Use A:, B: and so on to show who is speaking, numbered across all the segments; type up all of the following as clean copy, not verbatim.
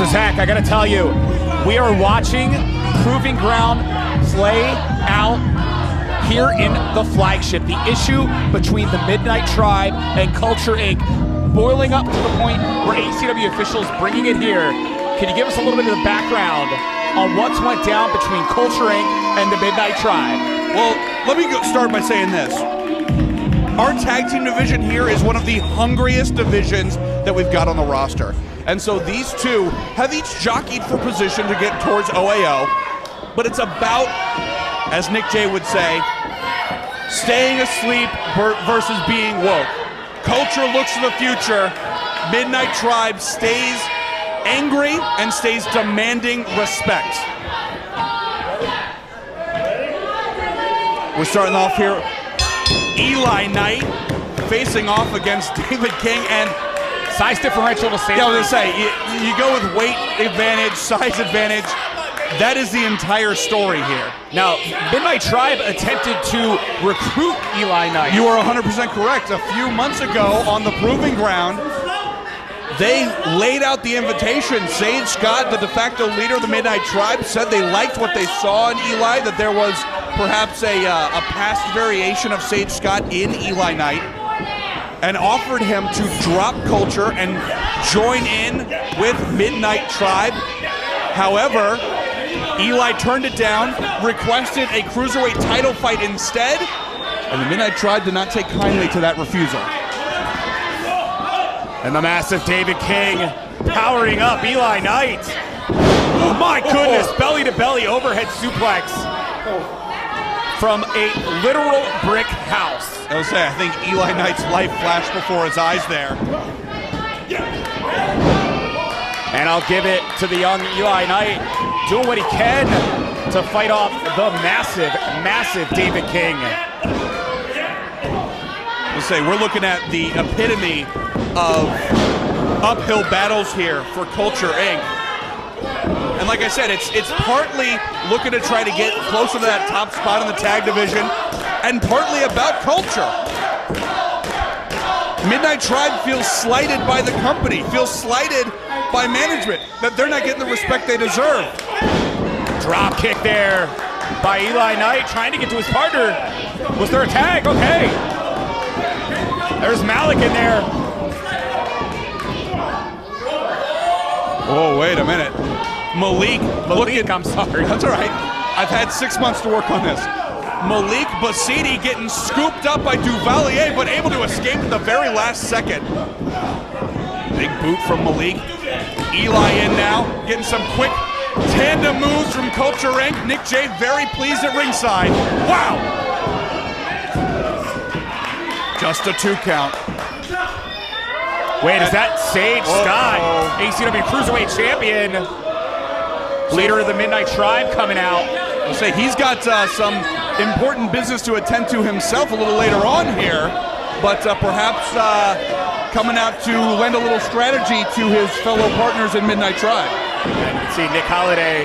A: So Zach, I gotta tell you, we are watching Proving Ground play out here in the flagship. The issue between the Midnight Tribe and Culture Inc. boiling up to the point where ACW officials bringing it here. Can you give us a little bit of the background on what's went down between Culture Inc. and the Midnight Tribe?
B: Well, let me start by saying this. Our tag team division here is one of the hungriest divisions that we've got on the roster. And so these two have each jockeyed for position to get towards OAO, but it's about, as Nick J would say, staying asleep versus being woke. Culture looks to the future. Midnight Tribe stays angry and stays demanding respect. We're starting off here. Eli Knight facing off against David King, and
A: size differential to say.
B: Yeah, I was gonna say, you go with weight advantage, size advantage. That is the entire story here.
A: Now, Midnight Tribe attempted to recruit Eli Knight.
B: You are 100% correct. A few months ago on the Proving Ground, they laid out the invitation. Sage Scott, the de facto leader of the Midnight Tribe, said they liked what they saw in Eli, that there was perhaps a past variation of Sage Scott in Eli Knight, and offered him to drop Culture and join in with Midnight Tribe. However, Eli turned it down, requested a cruiserweight title fight instead, and the Midnight Tribe did not take kindly to that refusal.
A: And the massive David King powering up Eli Knight. Oh my goodness, belly to belly overhead suplex from a literal brick house.
B: I was saying, I think Eli Knight's life flashed before his eyes there.
A: And I'll give it to the young Eli Knight, doing what he can to fight off the massive, massive David King.
B: Let's say we're looking at the epitome of uphill battles here for Culture Inc. And like I said, it's partly looking to try to get closer to that top spot in the tag division, and partly about culture. Midnight Tribe feels slighted by the company, feels slighted by management, that they're not getting the respect they deserve.
A: Drop kick there by Eli Knight, trying to get to his partner. Was there a tag? Okay. There's Malik in there.
B: Oh, wait a minute. Malik,
A: I'm sorry.
B: That's all right. I've had 6 months to work on this. Malik Basidi getting scooped up by Duvalier, but able to escape at the very last second. Big boot from Malik. Eli in now, getting some quick tandem moves from Culture Inc. Nick J very pleased at ringside. Wow! Just a 2 count.
A: Wait, is that Sage Scott, ACW Cruiserweight Champion, leader of the Midnight Tribe, coming out?
B: I'll say he's got some important business to attend to himself a little later on here, but perhaps coming out to lend a little strategy to his fellow partners in Midnight Tribe.
A: And you can see Nick Holliday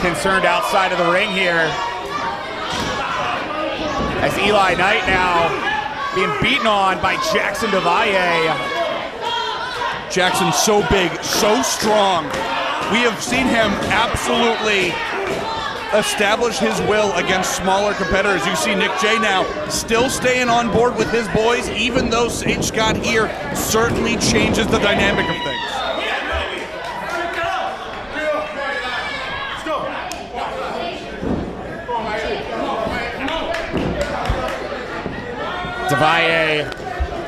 A: concerned outside of the ring here, as Eli Knight now being beaten on by Jackson Devalle.
B: Jackson's so big, so strong. We have seen him absolutely establish his will against smaller competitors. You see Nick J now still staying on board with his boys, even though Sage Scott here certainly changes the dynamic of things.
A: Devalle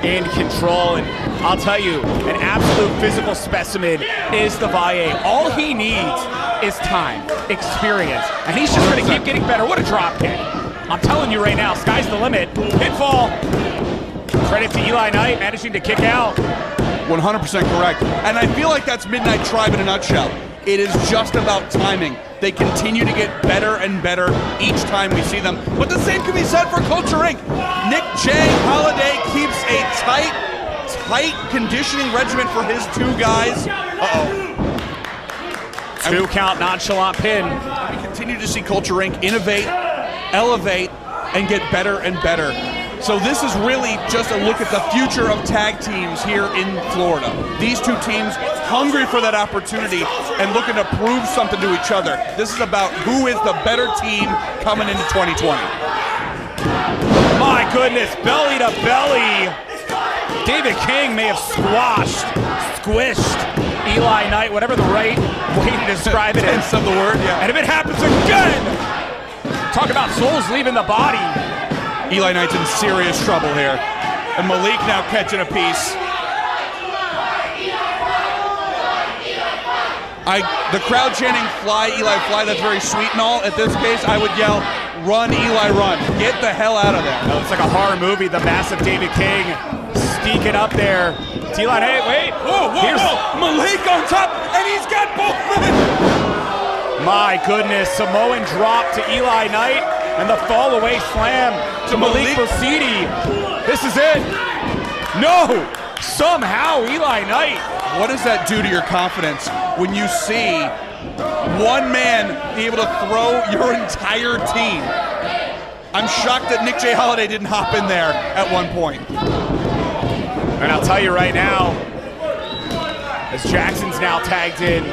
A: in control, and I'll tell you, an absolute physical specimen is Devalle. All he needs is time, experience, and he's just going to keep getting better. What a drop kick. I'm telling you right now, sky's the limit. Pinfall. Credit to Eli Knight managing to kick out.
B: 100% correct. And I feel like that's Midnight Tribe in a nutshell. It is just about timing. They continue to get better and better each time we see them. But the same can be said for Culture Inc. Nick J. Holliday keeps a tight conditioning regimen for his 2 guys. Uh-oh.
A: 2 count nonchalant pin.
B: We continue to see Culture Inc. innovate, elevate, and get better and better. So this is really just a look at the future of tag teams here in Florida. These 2 teams hungry for that opportunity and looking to prove something to each other. This is about who is the better team coming into 2020.
A: My goodness, belly to belly. David King may have squished Eli Knight, whatever the right way to describe it is.
B: Of the word, yeah.
A: And if it happens again, talk about souls leaving the body.
B: Eli Knight's in serious trouble here. And Malik now catching a piece. The crowd chanting, "Fly, Eli, fly," that's very sweet and all. At this case, I would yell, "Run, Eli, run. Get the hell out of there."
A: It looks like a horror movie, the massive David King sneaking up there. Eli, hey, wait.
B: Whoa. Malik on top, and he's got both men.
A: My goodness, Samoan drop to Eli Knight, and the fall away slam to Malik Bosidi. This is it. No, somehow Eli Knight.
B: What does that do to your confidence when you see one man be able to throw your entire team? I'm shocked that Nick J. Holiday didn't hop in there at one point.
A: And I'll tell you right now, as Jackson's now tagged in,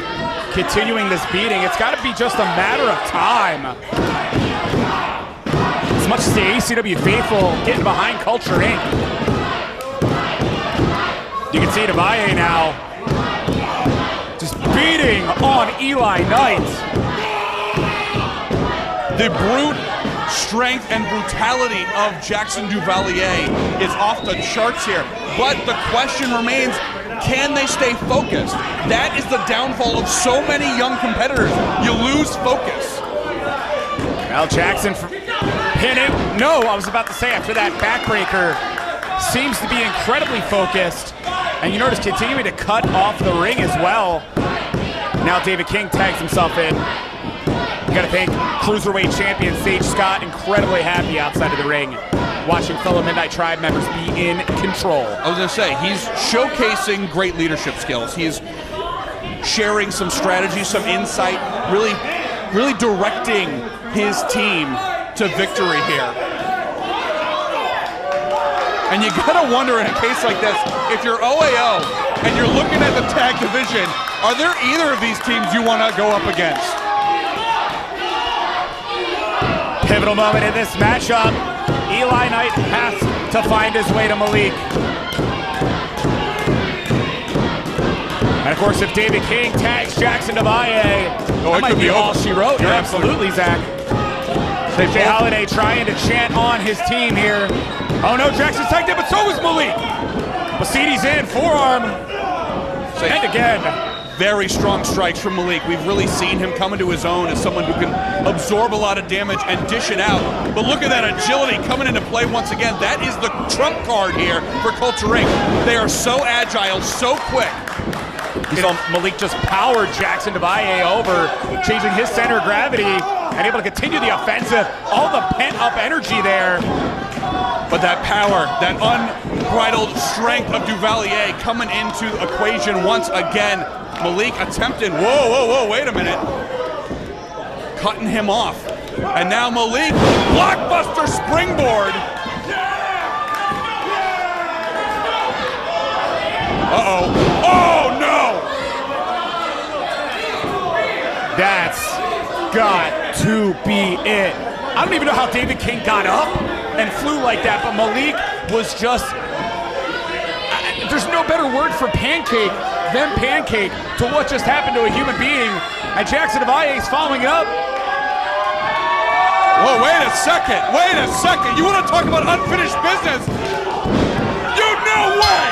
A: continuing this beating, it's got to be just a matter of time. As much as the ACW faithful getting behind Culture Inc. You can see Devalle now just beating on Eli Knight.
B: The brute strength and brutality of Jackson Duvalier is off the charts here. But the question remains, can they stay focused? That is the downfall of so many young competitors. You lose focus.
A: Well, Jackson pinning. No, I was about to say after that backbreaker, seems to be incredibly focused. And you notice continuing to cut off the ring as well. Now David King tags himself in. You gotta thank Cruiserweight champion Sage Scott, incredibly happy outside of the ring, watching fellow Midnight Tribe members be in control.
B: I was gonna say, he's showcasing great leadership skills. He's sharing some strategy, some insight, really directing his team to victory here. And you gotta wonder in a case like this, if you're OAO and you're looking at the tag division, are there either of these teams you wanna go up against?
A: Pivotal moment in this matchup. Eli Knight has to find his way to Malik. And of course, if David King tags Jackson Devalle, that might be all she wrote.
B: Yeah,
A: absolutely, Zach. Jay Holiday trying to chant on his team here. Oh no, Jackson's tagged in, but so is Malik. Basidi's in, forearm. And again.
B: Very strong strikes from Malik. We've really seen him come into his own as someone who can absorb a lot of damage and dish it out. But look at that agility coming into play once again. That is the trump card here for Culture Inc. They are so agile, so quick.
A: So Malik just powered Jackson Devalle over, changing his center of gravity and able to continue the offensive. All the pent-up energy there.
B: But that power, that unbridled strength of Duvalier coming into equation once again. Malik attempting, whoa, wait a minute. Cutting him off. And now Malik, blockbuster springboard. Uh-oh. Oh, no!
A: That's got to be it. I don't even know how David King got up and flew like that, but Malik was just, there's no better word for pancake than pancake to what just happened to a human being. And Jackson Devalle is following it up.
B: Whoa, wait a second. You want to talk about unfinished business? No way!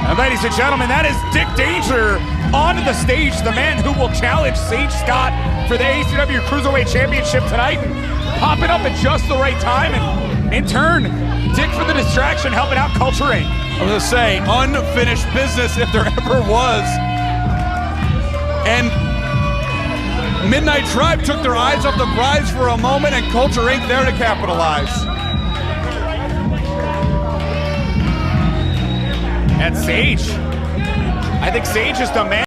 A: And ladies and gentlemen, that is Dick Danger onto the stage, the man who will challenge Sage Scott for the ACW Cruiserweight Championship tonight. Popping up at just the right time, and in turn, Dick for the distraction, helping out Culture Inc.
B: I was gonna say, unfinished business if there ever was. And Midnight Tribe took their eyes off the prize for a moment, and Culture Inc. there to capitalize.
A: And Sage, I think Sage is the man.